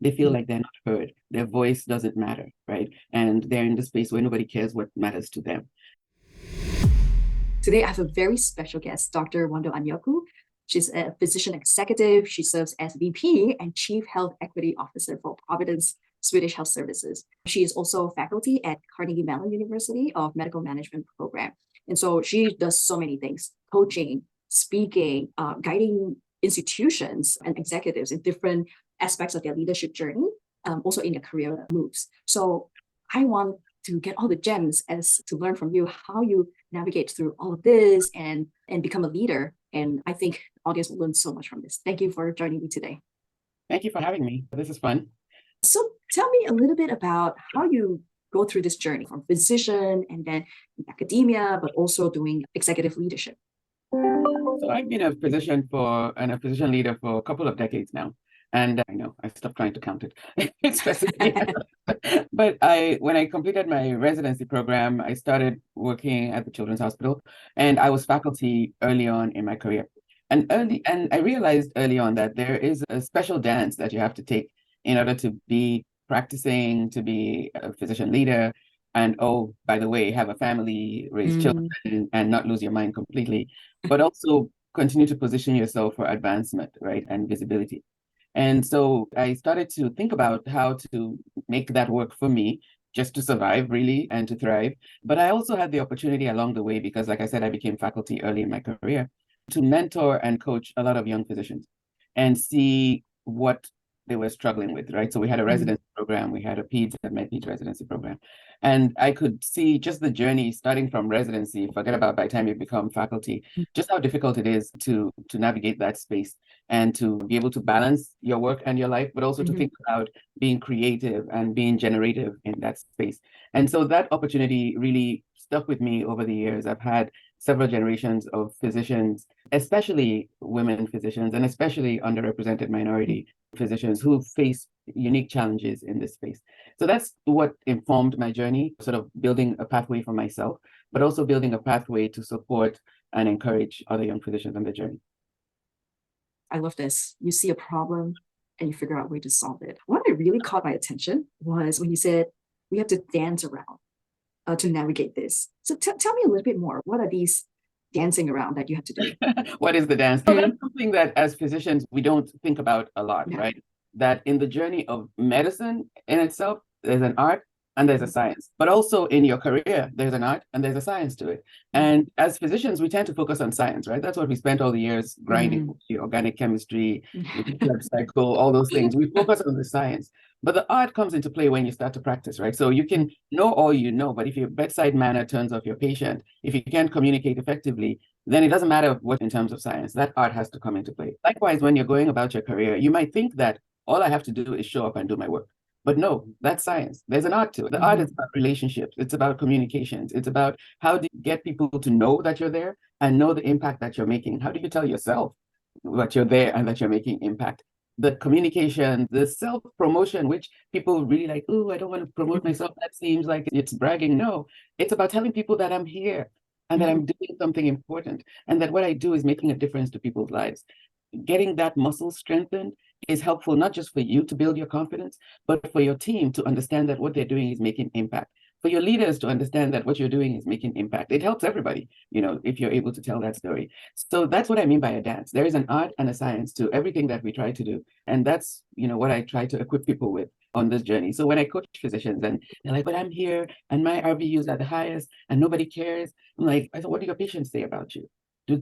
they feel like they're not heard. Their voice doesn't matter, right? And they're in the space where nobody cares what matters to them. Today, I have a very special guest, Dr. Nwando Anyaoku. She's a physician executive. She serves as VP and Chief Health Equity Officer for Providence Swedish Health Services. She is also faculty at Carnegie Mellon University of Medical Management Program. And so she does so many things: coaching, speaking, guiding institutions and executives in different aspects of their leadership journey, also in their career moves. So I want to get all the gems as to learn from you how you navigate through all of this and become a leader. And I think the audience will learn so much from this. Thank you for joining me today. Thank you for having me. This is fun. So tell me a little bit about how you go through this journey from physician and then in academia, but also doing executive leadership. So I've been a physician a physician leader for a couple of decades now. And I know I stopped trying to count it specifically. But when I completed my residency program, I started working at the Children's Hospital, and I was faculty early on in my career. And I realized early on that there is a special dance that you have to take in order to be practicing, to be a physician leader, and oh, by the way, have a family, raise children, and not lose your mind completely, but also continue to position yourself for advancement, right, and visibility. And so I started to think about how to make that work for me, just to survive, really, and to thrive. But I also had the opportunity along the way, because like I said, I became faculty early in my career, to mentor and coach a lot of young physicians and see what they were struggling with, right? So we had a residency program, we had a peds and med-peds residency program. And I could see just the journey starting from residency, forget about by the time you become faculty, just how difficult it is to navigate that space and to be able to balance your work and your life, but also to think about being creative and being generative in that space. And so that opportunity really stuck with me over the years. I've had several generations of physicians, especially women physicians, and especially underrepresented minority physicians who face unique challenges in this space. So that's what informed my journey, sort of building a pathway for myself, but also building a pathway to support and encourage other young physicians on their journey. I love this. You see a problem and you figure out a way to solve it. What really caught my attention was when you said we have to dance around to navigate this. So tell me a little bit more. What are these dancing around that you have to do? What is the dance? So that's something that as physicians, we don't think about a lot, right? That in the journey of medicine in itself, there's an art and there's a science, but also in your career, there's an art and there's a science to it. And as physicians, we tend to focus on science, right? That's what we spent all the years grinding, the organic chemistry, the blood cycle, all those things. We focus on the science, but the art comes into play when you start to practice, right? So you can know all you know, but if your bedside manner turns off your patient, if you can't communicate effectively, then it doesn't matter what in terms of science, that art has to come into play. Likewise, when you're going about your career, you might think that all I have to do is show up and do my work. But no, that's science. There's an art to it. The art is about relationships. It's about communications. It's about how do you get people to know that you're there and know the impact that you're making? How do you tell yourself that you're there and that you're making impact? The communication, the self-promotion, which people really like, oh, I don't want to promote myself. That seems like it's bragging. No, it's about telling people that I'm here and that I'm doing something important and that what I do is making a difference to people's lives. Getting that muscle strengthened is helpful, not just for you to build your confidence, but for your team to understand that what they're doing is making impact. For your leaders to understand that what you're doing is making impact. It helps everybody, if you're able to tell that story. So that's what I mean by a dance. There is an art and a science to everything that we try to do. And that's, what I try to equip people with on this journey. So when I coach physicians and they're like, but I'm here and my RVUs are the highest and nobody cares. I'm like, I said, what do your patients say about you?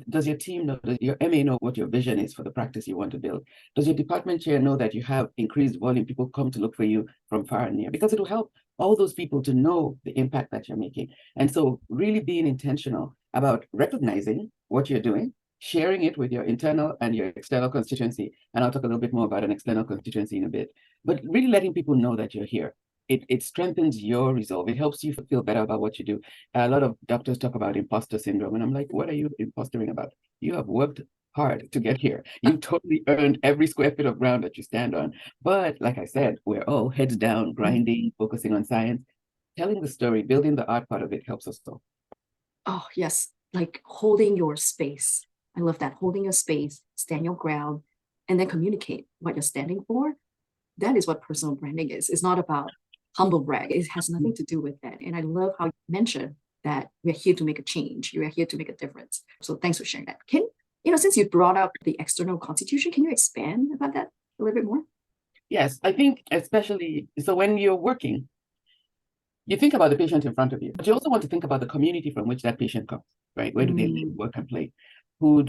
Does your team know, does your MA know what your vision is for the practice you want to build? Does your department chair know that you have increased volume? People come to look for you from far and near, because it will help all those people to know the impact that you're making. And so really being intentional about recognizing what you're doing, sharing it with your internal and your external constituency. And I'll talk a little bit more about an external constituency in a bit, but really letting people know that you're here. It strengthens your resolve. It helps you feel better about what you do. A lot of doctors talk about imposter syndrome, and I'm like, what are you impostering about? You have worked hard to get here. You've totally earned every square foot of ground that you stand on. But like I said, we're all heads down, grinding, focusing on science. Telling the story, building the art part of it helps us all. Oh, yes. Like holding your space. I love that. Holding your space, stand your ground, and then communicate what you're standing for. that is what personal branding is. It's not about humble brag. It has nothing to do with that. And I love how you mentioned that we're here to make a change. We're here to make a difference. So thanks for sharing that. Since you brought up the external constitution, can you expand about that a little bit more? Yes, I think especially, so when you're working, you think about the patient in front of you, but you also want to think about the community from which that patient comes, right? Where do they live, work, and play? Who's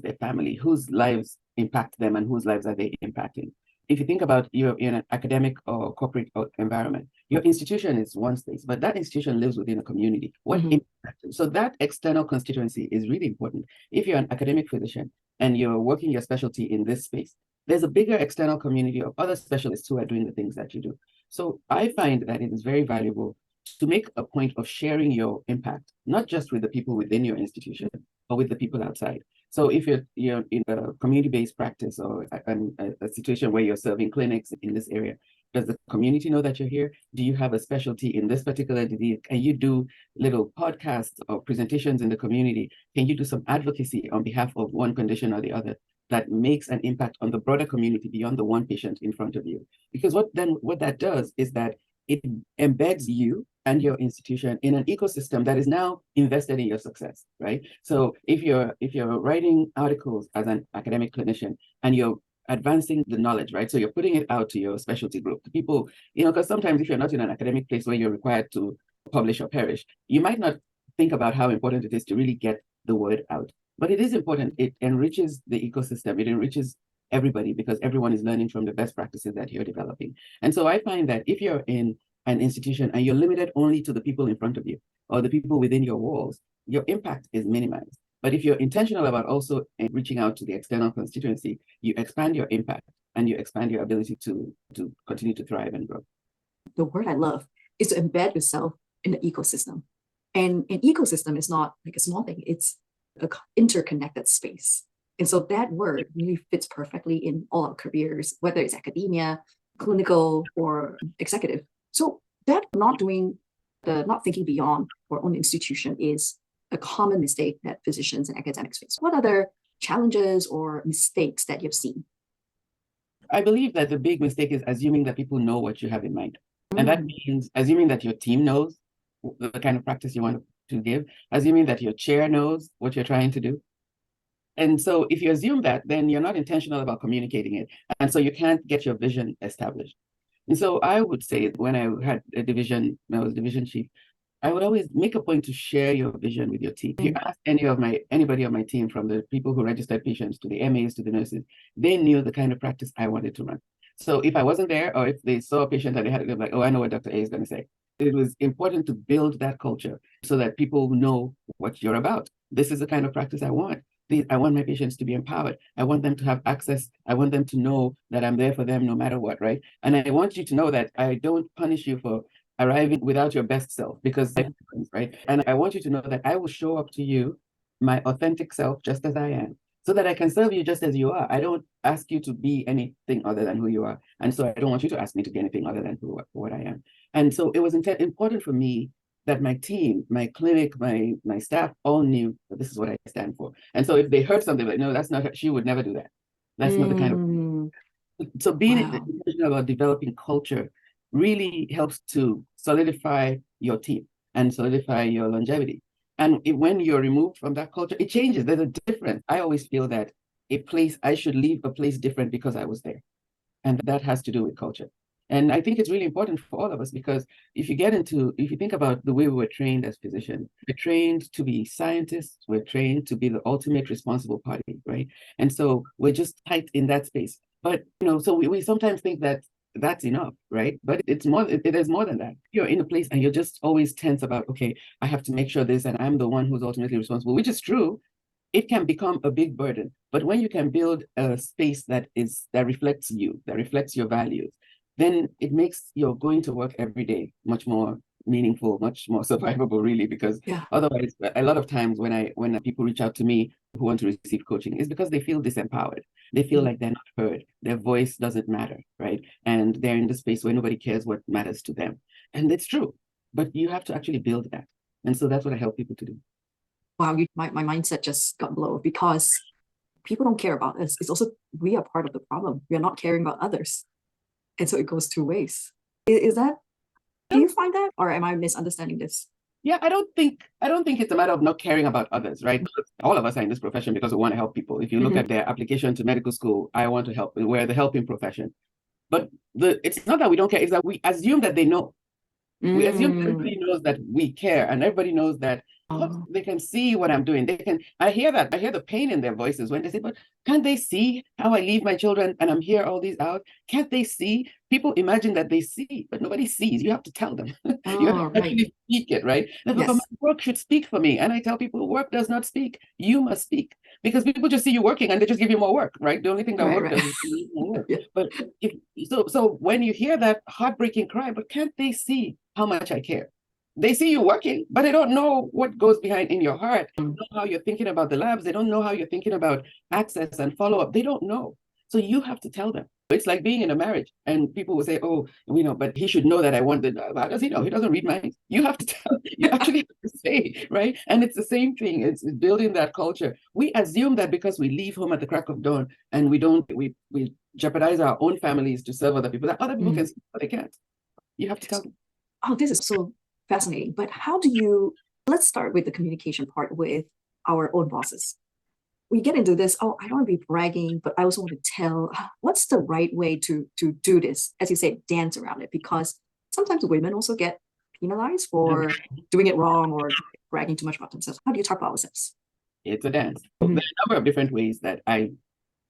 their family? Whose lives impact them and whose lives are they impacting? If you think about you're in an academic or corporate environment, your institution is one space, but that institution lives within a community. What impact? So that external constituency is really important. If you're an academic physician and you're working your specialty in this space, there's a bigger external community of other specialists who are doing the things that you do. So I find that it is very valuable to make a point of sharing your impact, not just with the people within your institution, but with the people outside. So if you're in a community-based practice or a situation where you're serving clinics in this area, does the community know that you're here? Do you have a specialty in this particular disease? Can you do little podcasts or presentations in the community? Can you do some advocacy on behalf of one condition or the other that makes an impact on the broader community beyond the one patient in front of you? Because what that does is that it embeds you and your institution in an ecosystem that is now invested in your success, right? So if you're writing articles as an academic clinician and you're advancing the knowledge, right? So you're putting it out to your specialty group, to people, because sometimes if you're not in an academic place where you're required to publish or perish, you might not think about how important it is to really get the word out. But it is important. It enriches the ecosystem. It enriches everybody because everyone is learning from the best practices that you're developing. And so I find that if you're in an institution and you're limited only to the people in front of you or the people within your walls, your impact is minimized. But if you're intentional about also reaching out to the external constituency, you expand your impact and you expand your ability to continue to thrive and grow. The word I love is to embed yourself in the ecosystem. And an ecosystem is not like a small thing. It's an interconnected space. And so that word really fits perfectly in all our careers, whether it's academia, clinical, or executive. So that not thinking beyond our own institution is a common mistake that physicians and academics face. What other challenges or mistakes that you've seen? I believe that the big mistake is assuming that people know what you have in mind. And that means assuming that your team knows the kind of practice you want to give, assuming that your chair knows what you're trying to do. And so if you assume that, then you're not intentional about communicating it. And so you can't get your vision established. And so I would say when I had a division, when I was division chief, I would always make a point to share your vision with your team. If you ask anybody on my team, from the people who registered patients to the MAs to the nurses, they knew the kind of practice I wanted to run. So if I wasn't there, or if they saw a patient and they had to go like, oh, I know what Dr. A is going to say. It was important to build that culture so that people know what you're about. This is the kind of practice I want. I want my patients to be empowered. I want them to have access. I want them to know that I'm there for them no matter what, right? And I want you to know that I don't punish you for arriving without your best self, because right? And I want you to know that I will show up to you, my authentic self, just as I am, so that I can serve you just as you are. I don't ask you to be anything other than who you are. And so I don't want you to ask me to be anything other than what I am. And so it was important for me that my team, my clinic, my staff all knew that this is what I stand for. And so if they heard something like, no, that's not her, she would never do that. That's not the kind of. So being intentional about developing culture really helps to solidify your team and solidify your longevity. And when you're removed from that culture, it changes. There's a difference. I always feel that I should leave a place different because I was there. And that has to do with culture. And I think it's really important for all of us, because if you think about the way we were trained as physicians, we're trained to be scientists, we're trained to be the ultimate responsible party, right? And so we're just tight in that space. But, so we sometimes think that that's enough, right? But it's more, it is more than that. You're in a place and you're just always tense about, okay, I have to make sure this, and I'm the one who's ultimately responsible, which is true. It can become a big burden. But when you can build a space that reflects you, that reflects your values, then it makes your going to work every day much more meaningful, much more survivable, really, because otherwise, a lot of times when people reach out to me who want to receive coaching, it's because they feel disempowered. They feel like they're not heard. Their voice doesn't matter, right? And they're in the space where nobody cares what matters to them. And it's true, but you have to actually build that. And so that's what I help people to do. Wow, my mindset just got blown, because people don't care about us. It's also, we are part of the problem. We are not caring about others. And so it goes two ways. Is that, do you find that, or am I misunderstanding this? Yeah, I don't think it's a matter of not caring about others, right? All of us are in this profession because we want to help people. If you look at their application to medical school, I want to help. We're the helping profession. But it's not that we don't care, it's that we assume that they know. We assume everybody knows that we care, and everybody knows that they can see what I'm doing. I hear that. I hear the pain in their voices when they say, but can't they see how I leave my children and I'm here all these hours? Can't they see? People imagine that they see, but nobody sees. You have to tell them. You have to actually speak it, right? Like, but my work should speak for me. And I tell people, work does not speak. You must speak. Because people just see you working and they just give you more work, right? The only thing that work does is give you more work. But so when you hear that heartbreaking cry, but can't they see how much I care? They see you working, but they don't know what goes behind in your heart. They don't know how you're thinking about the labs. They don't know how you're thinking about access and follow-up. They don't know. So you have to tell them. It's like being in a marriage and people will say, oh, but he should know that I want it. How does he know? He doesn't read minds. You have to tell, you actually have to say, right? And it's the same thing. It's building that culture. We assume that because we leave home at the crack of dawn and we jeopardize our own families to serve other people, that other people can see, but they can't. You have to tell them. Oh, this is so fascinating. But let's start with the communication part with our own bosses. We get into this, I don't want to be bragging, but I also want to tell what's the right way to do this, as you say, dance around it, because sometimes women also get penalized for doing it wrong or bragging too much about themselves. How do you talk about ourselves? It's a dance. There are a number of different ways that I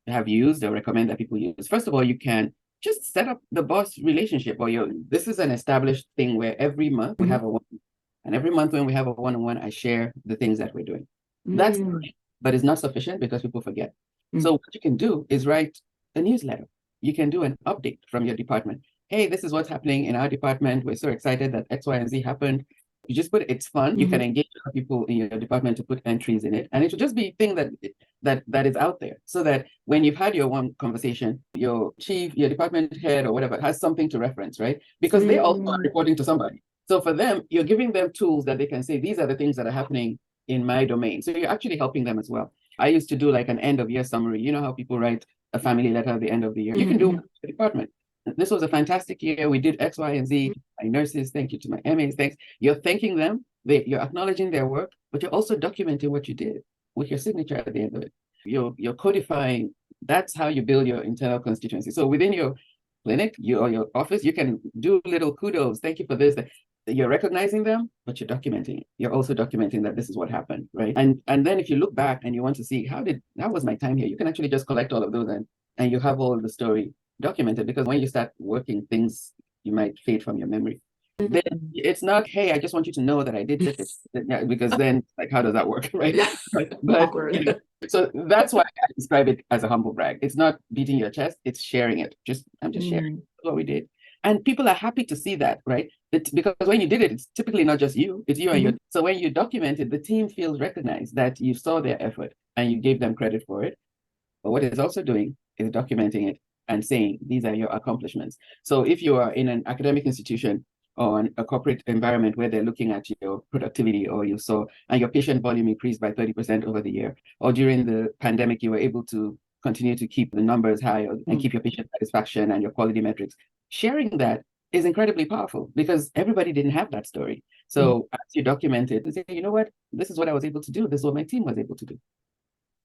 have used or recommend that people use. First of all, you can just set up the boss relationship, or this is an established thing where every month we have a one, and every month when we have a one-on-one, I share the things that we're doing. That's but it's not sufficient because people forget. So what you can do is write a newsletter. You can do an update from your department. Hey, this is what's happening in our department. We're so excited that X, Y, and Z happened. You just put it's fun. You can engage people in your department to put entries in it, and it will just be a thing that is out there, so that when you've had your one conversation, your chief, your department head, or whatever has something to reference, right? Because they also are reporting to somebody. So for them, you're giving them tools that they can say, these are the things that are happening in my domain. So you're actually helping them as well. I used to do like an end of year summary. You know how people write a family letter at the end of the year? You can do it with the department. This was a fantastic year. We did X, Y, and Z. My nurses, thank you. To my MAs, thanks. You're thanking them. You're acknowledging their work, but you're also documenting what you did with your signature at the end of it. You're codifying. That's how you build your internal constituency. So within your clinic, or your office, you can do little kudos. Thank you for this. You're recognizing them, but you're documenting it. You're also documenting that this is what happened, right? And then if you look back and you want to see how was my time here, you can actually just collect all of those and you have all the story documented, because when you start working, things you might fade from your memory. Then it's not, hey, I just want you to know that I did this, because then like, how does that work, right? But so that's why I describe it as a humble brag. It's not beating your chest, it's sharing it. I'm just sharing what we did. And people are happy to see that, right? Because when you did it, it's typically not just you, it's you and your. So when you document it, the team feels recognized that you saw their effort and you gave them credit for it. But what it's also doing is documenting it and saying, these are your accomplishments. So if you are in an academic institution or a corporate environment where they're looking at your productivity, or you saw, and your patient volume increased by 30% over the year, or during the pandemic, you were able to continue to keep the numbers high and keep your patient satisfaction and your quality metrics, sharing that is incredibly powerful, because everybody didn't have that story. So as you document it, you say, you know what, this is what I was able to do. This is what my team was able to do.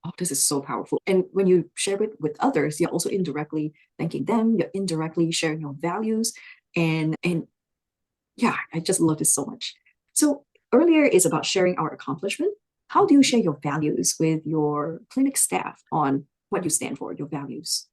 Oh, this is so powerful. And when you share it with others, you're also indirectly thanking them. You're indirectly sharing your values. And yeah, I just love this so much. So earlier is about sharing our accomplishment. How do you share your values with your clinic staff on what you stand for, your values?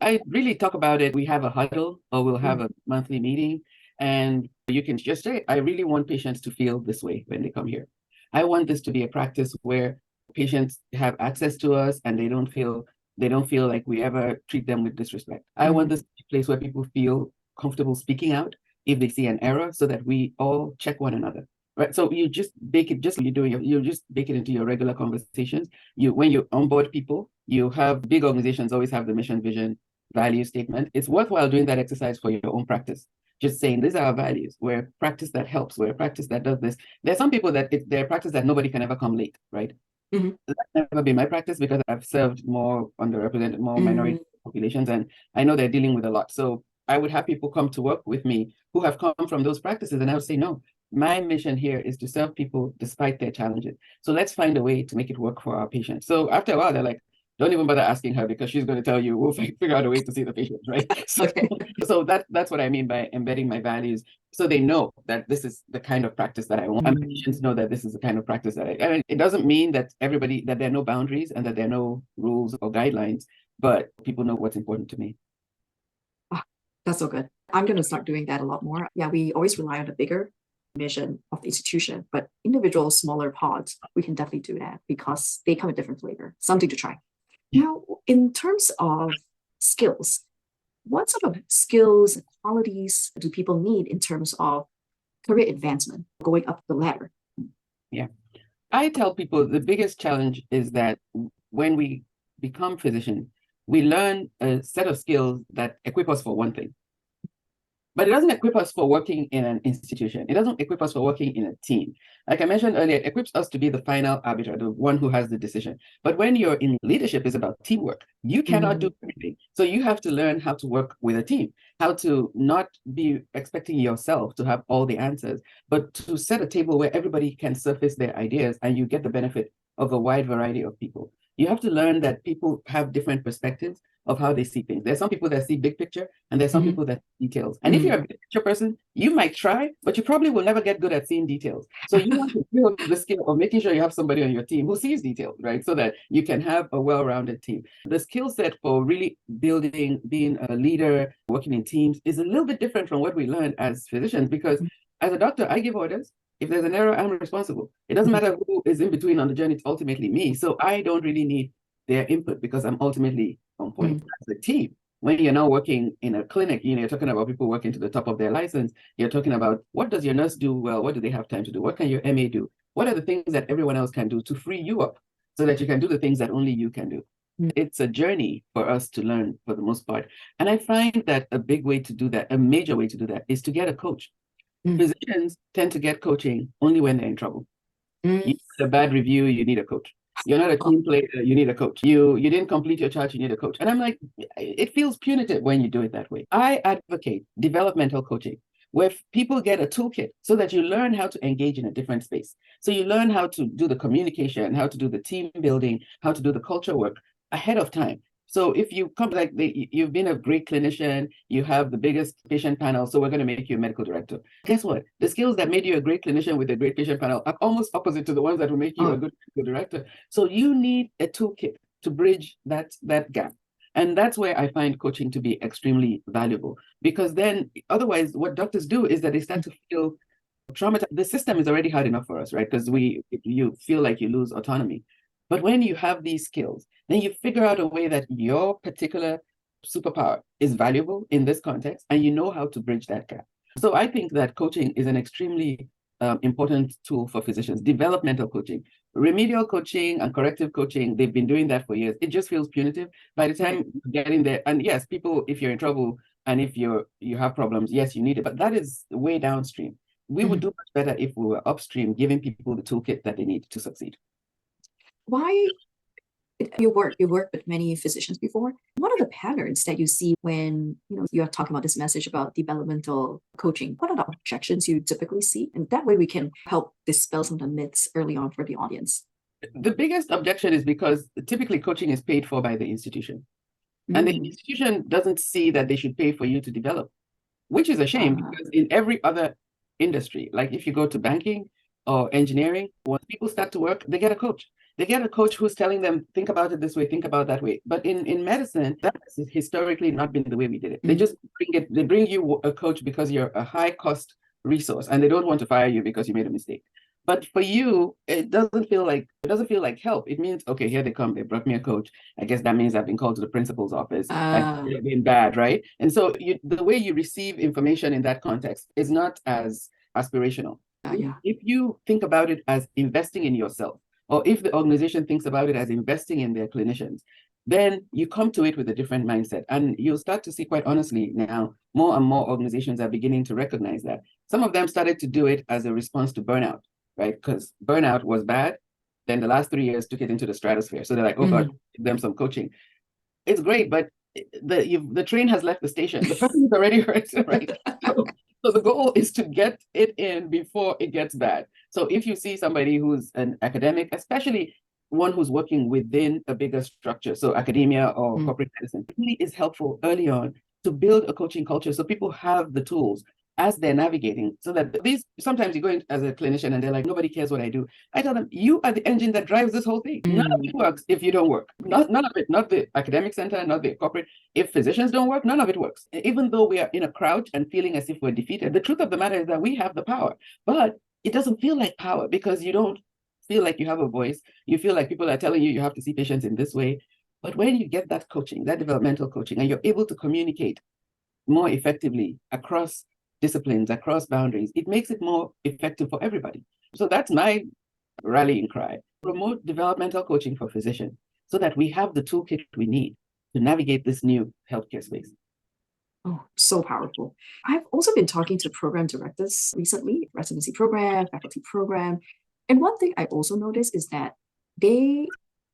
I really talk about it. We have a huddle, or we'll have a monthly meeting, and you can just say, I really want patients to feel this way when they come here. I want this to be a practice where patients have access to us and they don't feel like we ever treat them with disrespect. I want this to be a place where people feel comfortable speaking out if they see an error, so that we all check one another. Right. So you just bake it, just like you just bake it into your regular conversations. When you onboard people, you have big organizations always have the mission, vision, value statement. It's worthwhile doing that exercise for your own practice. Just saying, these are our values. We're a practice that helps. We're a practice that does this. There are some people that they're a practice that nobody can ever come late, right? That's never been my practice, because I've served more underrepresented, more minority populations, and I know they're dealing with a lot. So I would have people come to work with me who have come from those practices, and I would say, no, my mission here is to serve people despite their challenges. So let's find a way to make it work for our patients. So after a while, they're like, don't even bother asking her because she's going to tell you, we'll figure out a way to see the patients, right? So, Okay. so that's what I mean by embedding my values. So they know that this is the kind of practice that I want. And patients know that this is the kind of practice that I mean, it doesn't mean that that there are no boundaries and that there are no rules or guidelines, but people know what's important to me. Oh, that's so good. I'm going to start doing that a lot more. Yeah, we always rely on the bigger mission of the institution, but individual smaller pods, we can definitely do that because they come in different flavor, something to try. Now, in terms of skills, what sort of skills and qualities do people need in terms of career advancement, going up the ladder? Yeah. I tell people the biggest challenge is that when we become physicians, we learn a set of skills that equip us for one thing. But it doesn't equip us for working in an institution. It doesn't equip us for working in a team. Like I mentioned earlier, it equips us to be the final arbiter, the one who has the decision. But when you're in leadership, it's about teamwork. You cannot do everything. So you have to learn how to work with a team, how to not be expecting yourself to have all the answers, but to set a table where everybody can surface their ideas and you get the benefit of a wide variety of people. You have to learn that people have different perspectives of how they see things. There's some people that see big picture and there's some people that see details. And if you're a big picture person, you might try, but you probably will never get good at seeing details. So you want to build the skill of making sure you have somebody on your team who sees details, right? So that you can have a well-rounded team. The skill set for really building, being a leader, working in teams is a little bit different from what we learned as physicians, because as a doctor, I give orders. If there's an error, I'm responsible. It doesn't matter who is in between on the journey, it's ultimately me. So I don't really need their input because I'm ultimately on point as a team. When you're now working in a clinic, you're talking about people working to the top of their license. You're talking about what does your nurse do well? What do they have time to do? What can your MA do? What are the things that everyone else can do to free you up so that you can do the things that only you can do? It's a journey for us to learn for the most part. And I find that a big way to do that, a major way to do that, is to get a coach. Physicians tend to get coaching only when they're in trouble. You need a bad review, you need a coach. You're not a team player, you need a coach. You didn't complete your charge, you need a coach. And I'm like, it feels punitive when you do it that way. I advocate developmental coaching, where people get a toolkit so that you learn how to engage in a different space. So you learn how to do the communication, how to do the team building, how to do the culture work ahead of time. So if you come you've been a great clinician, you have the biggest patient panel, so we're going to make you a medical director. Guess what? The skills that made you a great clinician with a great patient panel are almost opposite to the ones that will make you a good medical director. So you need a toolkit to bridge that gap. And that's where I find coaching to be extremely valuable, because then otherwise what doctors do is that they start to feel traumatized. The system is already hard enough for us, right? Because you feel like you lose autonomy. But when you have these skills, then you figure out a way that your particular superpower is valuable in this context, and you know how to bridge that gap. So I think that coaching is an extremely important tool for physicians. Developmental coaching, remedial coaching, and corrective coaching, they've been doing that for years. It just feels punitive by the time you get in there. And yes, people, if you're in trouble and if you have problems, yes, you need it. But that is way downstream. We would do much better if we were upstream, giving people the toolkit that they need to succeed. Why you work with many physicians before? What are the patterns that you see when you are talking about this message about developmental coaching? What are the objections you typically see? And that way we can help dispel some of the myths early on for the audience. The biggest objection is because typically coaching is paid for by the institution. And the institution doesn't see that they should pay for you to develop, which is a shame because in every other industry, like if you go to banking or engineering, when people start to work, they get a coach. They get a coach who's telling them, think about it this way, think about that way. But in medicine, that's historically not been the way we did it. They just bring you a coach because you're a high cost resource and they don't want to fire you because you made a mistake. But for you, it doesn't feel like help. It means, okay, here they come. They brought me a coach. I guess that means I've been called to the principal's office. I've been bad, right? And so the way you receive information in that context is not as aspirational. If you think about it as investing in yourself, or if the organization thinks about it as investing in their clinicians, then you come to it with a different mindset. And you'll start to see, quite honestly, now more and more organizations are beginning to recognize that. Some of them started to do it as a response to burnout, right? Because burnout was bad. Then the last 3 years took it into the stratosphere. So they're like, oh God, give them some coaching. It's great, but the train has left the station. The person is already hurt, right? So the goal is to get it in before it gets bad. So if you see somebody who's an academic, especially one who's working within a bigger structure, so academia or corporate medicine, it really is helpful early on to build a coaching culture so people have the tools as they're navigating, so that sometimes you go in as a clinician and they're like, nobody cares what I do. I tell them, you are the engine that drives this whole thing. None of it works if you don't work. None of it, not the academic center, not the corporate. If physicians don't work, none of it works. Even though we are in a crouch and feeling as if we're defeated, the truth of the matter is that we have the power, but it doesn't feel like power because you don't feel like you have a voice. You feel like people are telling you have to see patients in this way. But when you get that coaching, that developmental coaching, and you're able to communicate more effectively across disciplines, across boundaries, it makes it more effective for everybody. So that's my rallying cry. Promote developmental coaching for physicians so that we have the toolkit we need to navigate this new healthcare space. Oh, so powerful. I've also been talking to program directors recently, residency program, faculty program. And one thing I also noticed is that this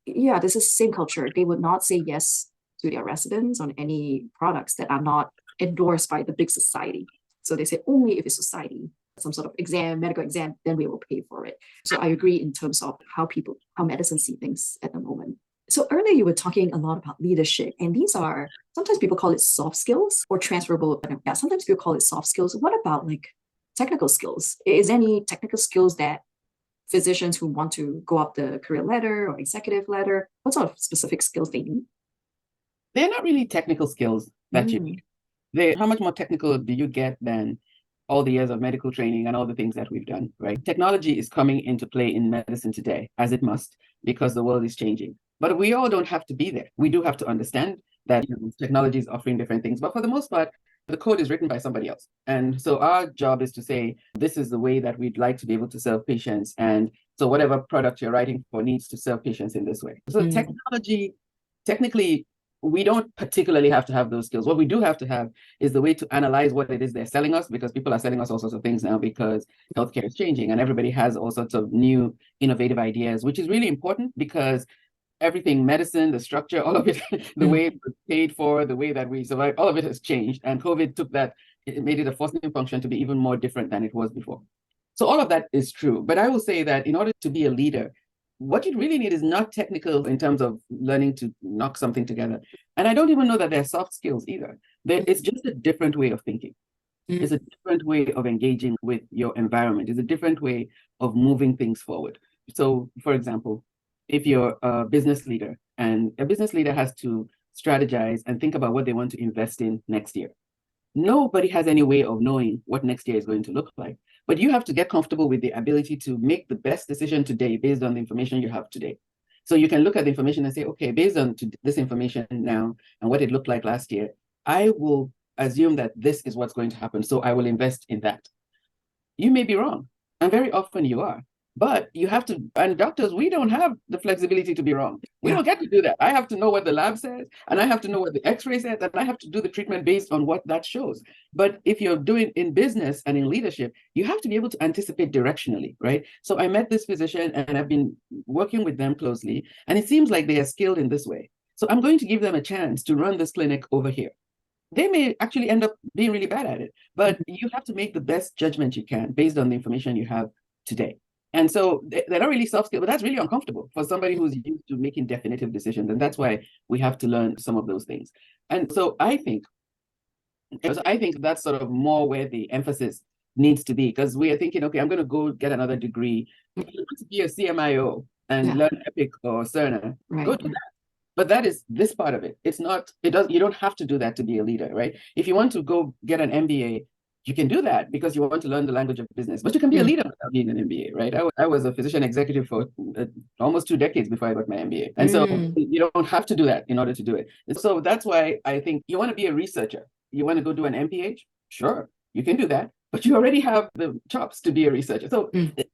is the same culture. They would not say yes to their residents on any products that are not endorsed by the big society. So they say only if it's society, some sort of exam, medical exam, then we will pay for it. So I agree in terms of how medicine see things at the moment. So earlier you were talking a lot about leadership, and these are, sometimes people call it soft skills or transferable. Yeah, sometimes people call it soft skills. What about like technical skills? Is there any technical skills that physicians who want to go up the career ladder or executive ladder, what sort of specific skills they need? They're not really technical skills that you need. How much more technical do you get than all the years of medical training and all the things that we've done, right? Technology is coming into play in medicine today, as it must, because the world is changing. But we all don't have to be there. We do have to understand that technology is offering different things. But for the most part, the code is written by somebody else. And so our job is to say, this is the way that we'd like to be able to serve patients. And so whatever product you're writing for needs to serve patients in this way. So technically, we don't particularly have to have those skills. What we do have to have is the way to analyze what it is they're selling us, because people are selling us all sorts of things now because healthcare is changing and everybody has all sorts of new innovative ideas, which is really important because everything, medicine, the structure, all of it, the way it was paid for, the way that we survive, all of it has changed. And COVID took that, it made it a forcing function to be even more different than it was before. So all of that is true. But I will say that in order to be a leader, what you really need is not technical in terms of learning to knock something together. And I don't even know that they're soft skills either. It's just a different way of thinking. It's a different way of engaging with your environment. It's a different way of moving things forward. So, for example, if you're a business leader and a business leader has to strategize and think about what they want to invest in next year, nobody has any way of knowing what next year is going to look like. But you have to get comfortable with the ability to make the best decision today based on the information you have today. So you can look at the information and say, okay, based on this information now and what it looked like last year, I will assume that this is what's going to happen. So I will invest in that. You may be wrong, and very often you are. But you have to, and doctors, we don't have the flexibility to be wrong. We don't get to do that. I have to know what the lab says, and I have to know what the x-ray says, and I have to do the treatment based on what that shows. But if you're doing in business and in leadership, you have to be able to anticipate directionally, right? So I met this physician and I've been working with them closely, and it seems like they are skilled in this way. So I'm going to give them a chance to run this clinic over here. They may actually end up being really bad at it, but you have to make the best judgment you can based on the information you have today. And so they're not really soft skills, but that's really uncomfortable for somebody who's used to making definitive decisions. And that's why we have to learn some of those things. And so I think that's sort of more where the emphasis needs to be, because we are thinking, okay, I'm going to go get another degree. If you want to be a CMIO and learn EPIC or Cerner, go do that. But that is this part of it. You don't have to do that to be a leader, right? If you want to go get an MBA, you can do that because you want to learn the language of business, but you can be a leader without being an MBA, right? I was a physician executive for almost 2 decades before I got my MBA. And so you don't have to do that in order to do it. And so that's why I think you want to be a researcher. You want to go do an MPH? Sure, you can do that, but you already have the chops to be a researcher. So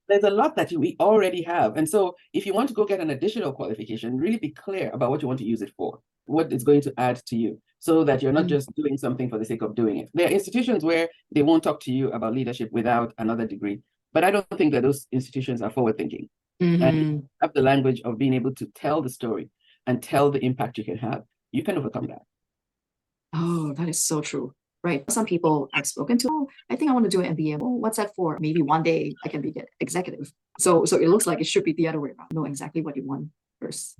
there's a lot that we already have. And so if you want to go get an additional qualification, really be clear about what you want to use it for, what it's going to add to you, so that you're not just doing something for the sake of doing it. There are institutions where they won't talk to you about leadership without another degree, but I don't think that those institutions are forward-thinking. And have the language of being able to tell the story and tell the impact you can have, you can overcome that. Oh, that is so true. Right. Some people I've spoken to, oh, I think I want to do an MBA. Oh, what's that for? Maybe one day I can be the executive. So it looks like it should be the other way around. Know exactly what you want first.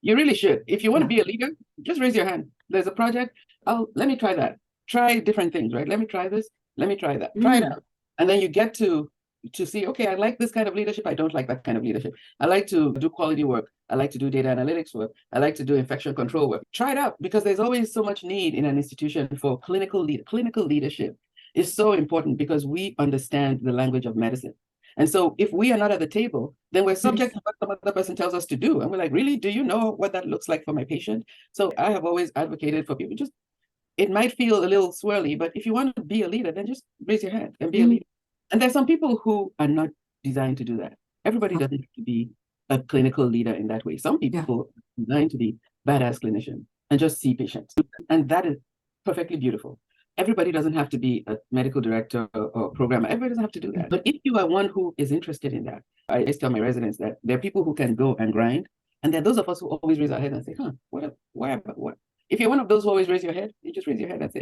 You really should. If you want to Yeah. be a leader, just raise your hand. There's a project. Oh, let me try that. Try different things, right? Let me try this. Let me try that. Try it out. And then you get to see, okay, I like this kind of leadership. I don't like that kind of leadership. I like to do quality work. I like to do data analytics work. I like to do infection control work. Try it out, because there's always so much need in an institution for clinical leadership is so important, because we understand the language of medicine. And so if we are not at the table, then we're subject to what some other person tells us to do. And we're like, really, do you know what that looks like for my patient? So I have always advocated for people, just, it might feel a little swirly, but if you want to be a leader, then just raise your hand and be a leader. And there's some people who are not designed to do that. Everybody doesn't have to be a clinical leader in that way. Some people are designed to be badass clinicians and just see patients. And that is perfectly beautiful. Everybody doesn't have to be a medical director or programmer. Everybody doesn't have to do that. But if you are one who is interested in that, I always tell my residents that there are people who can go and grind. And there are those of us who always raise our head and say, what? If you're one of those who always raise your head, you just raise your head and say,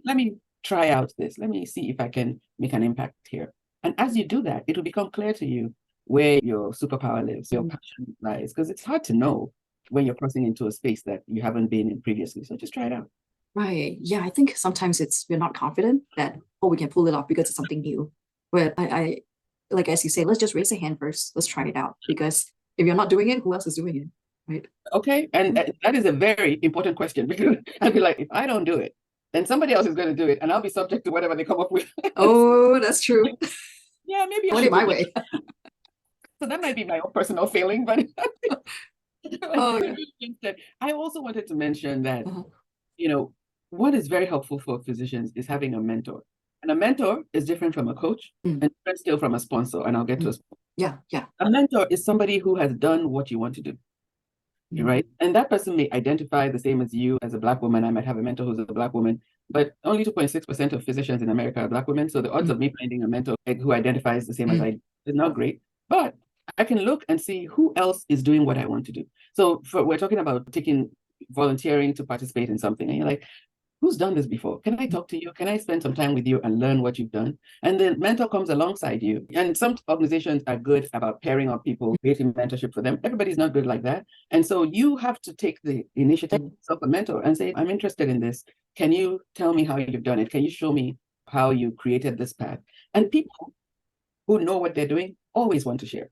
let me try out this. Let me see if I can make an impact here. And as you do that, it will become clear to you where your superpower lives, your passion lies, because it's hard to know when you're crossing into a space that you haven't been in previously. So just try it out. Right. Yeah, I think sometimes we're not confident that, oh, we can pull it off because it's something new. But I like, as you say, let's just raise a hand first. Let's try it out. Because if you're not doing it, who else is doing it? Right. Okay. And that is a very important question, because I'd be like, if I don't do it, then somebody else is going to do it, and I'll be subject to whatever they come up with. Oh, that's true. Yeah, maybe I my way. So that might be my own personal failing, but oh, yeah. I also wanted to mention that, what is very helpful for physicians is having a mentor. And a mentor is different from a coach and different still from a sponsor. And I'll get to a sponsor. Yeah. A mentor is somebody who has done what you want to do. Right? And that person may identify the same as you. As a Black woman, I might have a mentor who's a Black woman, but only 2.6% of physicians in America are Black women. So the odds of me finding a mentor who identifies the same as I is not great. But I can look and see who else is doing what I want to do. So we're talking about volunteering to participate in something. And you're like, who's done this before? Can I talk to you? Can I spend some time with you and learn what you've done? And the mentor comes alongside you. And some organizations are good about pairing up people, creating mentorship for them. Everybody's not good like that. And so you have to take the initiative of a mentor and say, I'm interested in this. Can you tell me how you've done it? Can you show me how you created this path? And people who know what they're doing always want to share.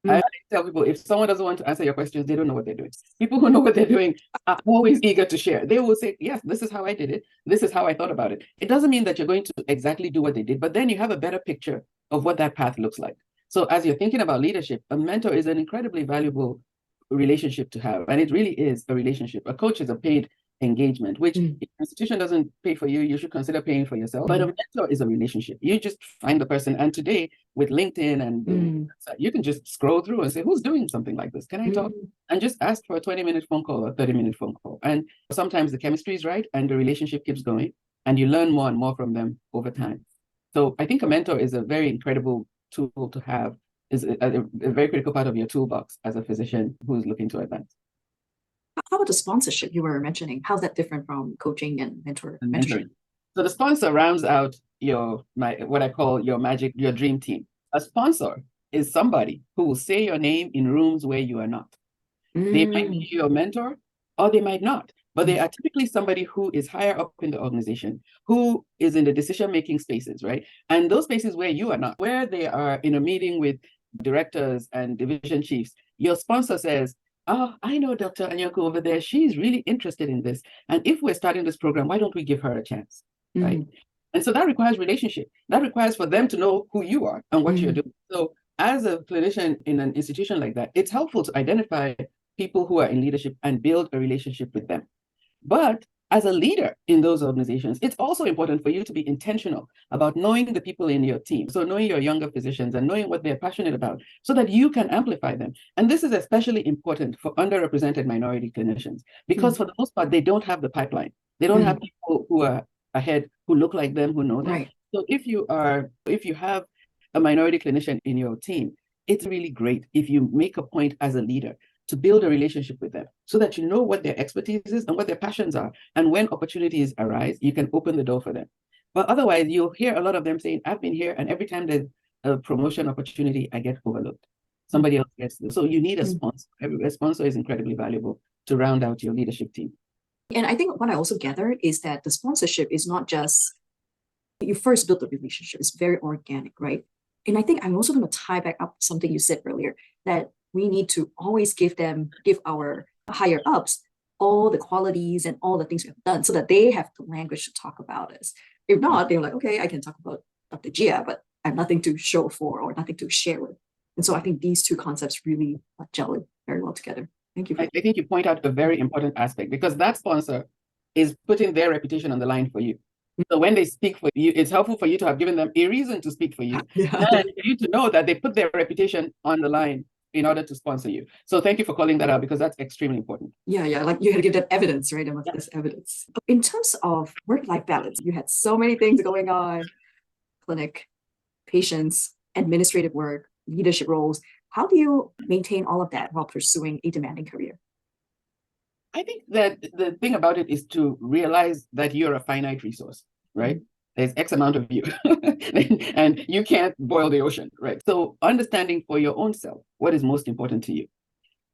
I tell people, if someone doesn't want to answer your questions, they don't know what they're doing. People who know what they're doing are always eager to share. They will say, yes, this is how I did it. This is how I thought about it. It doesn't mean that you're going to exactly do what they did, but then you have a better picture of what that path looks like. So as you're thinking about leadership, a mentor is an incredibly valuable relationship to have. And it really is a relationship. A coach is a paid engagement, which if the institution doesn't pay for you, you should consider paying for yourself. But a mentor is a relationship. You just find the person. And today with LinkedIn and you can just scroll through and say, who's doing something like this? Can I talk? And just ask for a 20-minute phone call or 30-minute phone call. And sometimes the chemistry is right and the relationship keeps going and you learn more and more from them over time. So I think a mentor is a very incredible tool to have, is a very critical part of your toolbox as a physician who's looking to advance. How about the sponsorship you were mentioning? How's that different from coaching and mentoring? So the sponsor rounds out what I call your dream team. A sponsor is somebody who will say your name in rooms where you are not. They might be your mentor or they might not, but they are typically somebody who is higher up in the organization, who is in the decision-making spaces, right? And those spaces where you are not, where they are in a meeting with directors and division chiefs, your sponsor says, oh, I know Dr. Anyaoku over there. She's really interested in this. And if we're starting this program, why don't we give her a chance, right? And so that requires relationship. That requires for them to know who you are and what you're doing. So as a clinician in an institution like that, it's helpful to identify people who are in leadership and build a relationship with them. But as a leader in those organizations, it's also important for you to be intentional about knowing the people in your team. So knowing your younger physicians and knowing what they're passionate about so that you can amplify them. And this is especially important for underrepresented minority clinicians because for the most part, they don't have the pipeline. They don't have people who are ahead, who look like them, who know them. Right. So if you have a minority clinician in your team, it's really great if you make a point as a leader to build a relationship with them so that you know what their expertise is and what their passions are. And when opportunities arise, you can open the door for them. But otherwise, you'll hear a lot of them saying, I've been here, and every time there's a promotion opportunity, I get overlooked. Somebody else gets this. So you need a sponsor. A sponsor is incredibly valuable to round out your leadership team. And I think what I also gathered is that the sponsorship is not just you first build the relationship, it's very organic, right? And I think I'm also going to tie back up something you said earlier, that we need to always give our higher ups all the qualities and all the things we have done so that they have the language to talk about us. If not, they're like, okay, I can talk about Dr. Jia, but I have nothing to show for or nothing to share with. And so I think these two concepts really gel very well together. Thank you. I think you point out a very important aspect, because that sponsor is putting their reputation on the line for you. So when they speak for you, it's helpful for you to have given them a reason to speak for you, and for you to know that they put their reputation on the line in order to sponsor you. So thank you for calling that out, because that's extremely important. Yeah, like you had to give that evidence, right? And what's this evidence? In terms of work-life balance, you had so many things going on: clinic, patients, administrative work, leadership roles. How do you maintain all of that while pursuing a demanding career? I think that the thing about it is to realize that you're a finite resource, right? There's X amount of you, and you can't boil the ocean, right? So understanding for your own self what is most important to you.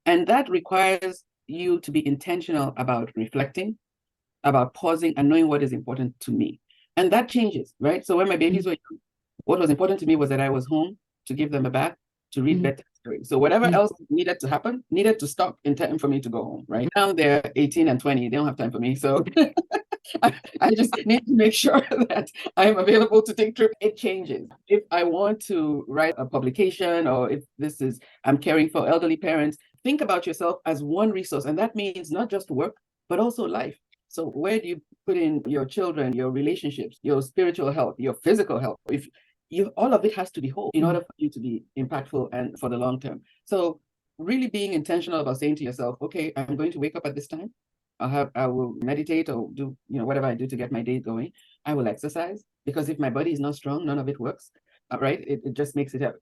And that requires you to be intentional about reflecting, about pausing and knowing what is important to me. And that changes, right? So when my babies were young, what was important to me was that I was home to give them a bath, to read bedtime stories. So whatever else needed to happen, needed to stop in time for me to go home, right? Now they're 18 and 20, they don't have time for me. So I just need to make sure that I'm available to take trips. It changes. If I want to write a publication, or if I'm caring for elderly parents, think about yourself as one resource. And that means not just work, but also life. So where do you put in your children, your relationships, your spiritual health, your physical health? All of it has to be whole in order for you to be impactful and for the long term. So really being intentional about saying to yourself, okay, I'm going to wake up at this time. I will meditate or do whatever I do to get my day going. I will exercise, because if my body is not strong, none of it works. Right? It just makes it up.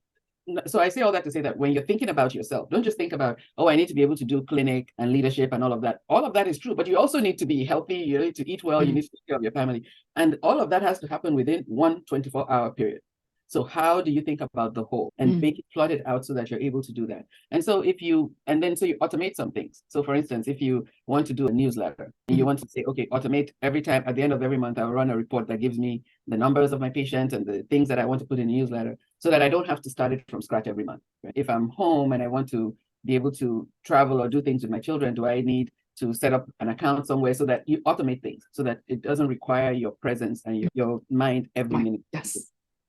So I say all that to say that when you're thinking about yourself, don't just think about, oh, I need to be able to do clinic and leadership and all of that. All of that is true, but you also need to be healthy. You need to eat well. You need to take care of your family. And all of that has to happen within one 24-hour period. So how do you think about the whole and make it plot it out so that you're able to do that? And so you automate some things. So for instance, if you want to do a newsletter and you want to say, okay, automate every time at the end of every month, I'll run a report that gives me the numbers of my patients and the things that I want to put in a newsletter, so that I don't have to start it from scratch every month. Right? If I'm home and I want to be able to travel or do things with my children, do I need to set up an account somewhere so that you automate things so that it doesn't require your presence and your mind every minute? Yes.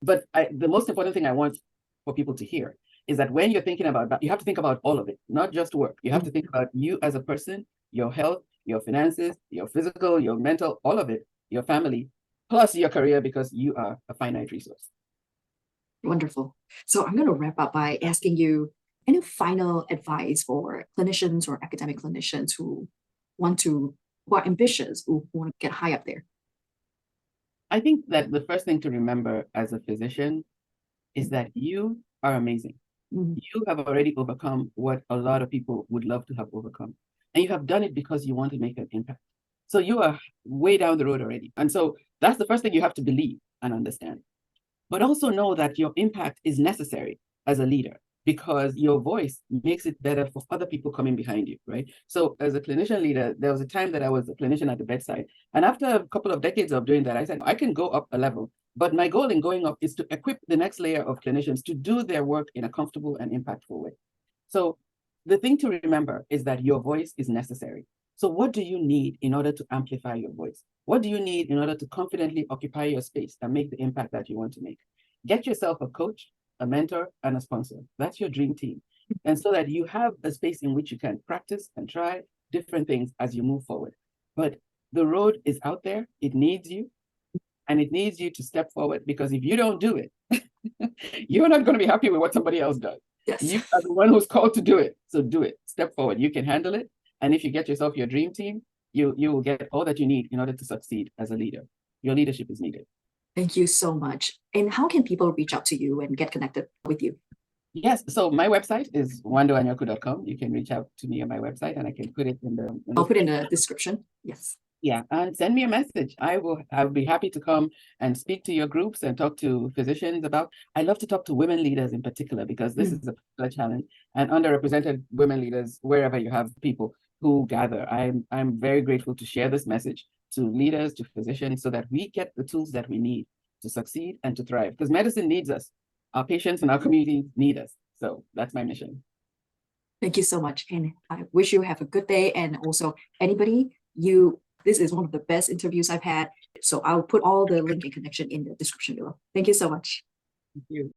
But the most important thing I want for people to hear is that when you're thinking about that, you have to think about all of it, not just work. You have to think about you as a person, your health, your finances, your physical, your mental, all of it, your family, plus your career, because you are a finite resource. Wonderful. So I'm going to wrap up by asking you any final advice for clinicians or academic clinicians who are ambitious, who want to get high up there. I think that the first thing to remember as a physician is that you are amazing. You have already overcome what a lot of people would love to have overcome. And you have done it because you want to make an impact. So you are way down the road already. And so that's the first thing you have to believe and understand. But also know that your impact is necessary as a leader, because your voice makes it better for other people coming behind you, right? So as a clinician leader, there was a time that I was a clinician at the bedside. And after a couple of decades of doing that, I said, I can go up a level, but my goal in going up is to equip the next layer of clinicians to do their work in a comfortable and impactful way. So the thing to remember is that your voice is necessary. So what do you need in order to amplify your voice? What do you need in order to confidently occupy your space and make the impact that you want to make? Get yourself a coach, a mentor, and a sponsor. That's your dream team. And so that you have a space in which you can practice and try different things as you move forward. But the road is out there. It needs you. And it needs you to step forward, because if you don't do it, you're not going to be happy with what somebody else does. Yes. You are the one who's called to do it. So do it. Step forward. You can handle it. And if you get yourself your dream team, you will get all that you need in order to succeed as a leader. Your leadership is needed. Thank you so much. And how can people reach out to you and get connected with you? Yes, so my website is nwandoanyaoku.com. You can reach out to me on my website and I can put it in the I'll put in the description. Yes. Yeah, and send me a message. I'll be happy to come and speak to your groups and talk to physicians about. I love to talk to women leaders in particular because this is a particular challenge, and underrepresented women leaders wherever you have people who gather. I'm very grateful to share this message to leaders, to physicians, so that we get the tools that we need to succeed and to thrive. Because medicine needs us. Our patients and our community need us. So that's my mission. Thank you so much. And I wish you have a good day. And also this is one of the best interviews I've had. So I'll put all the link and connection in the description below. Thank you so much. Thank you.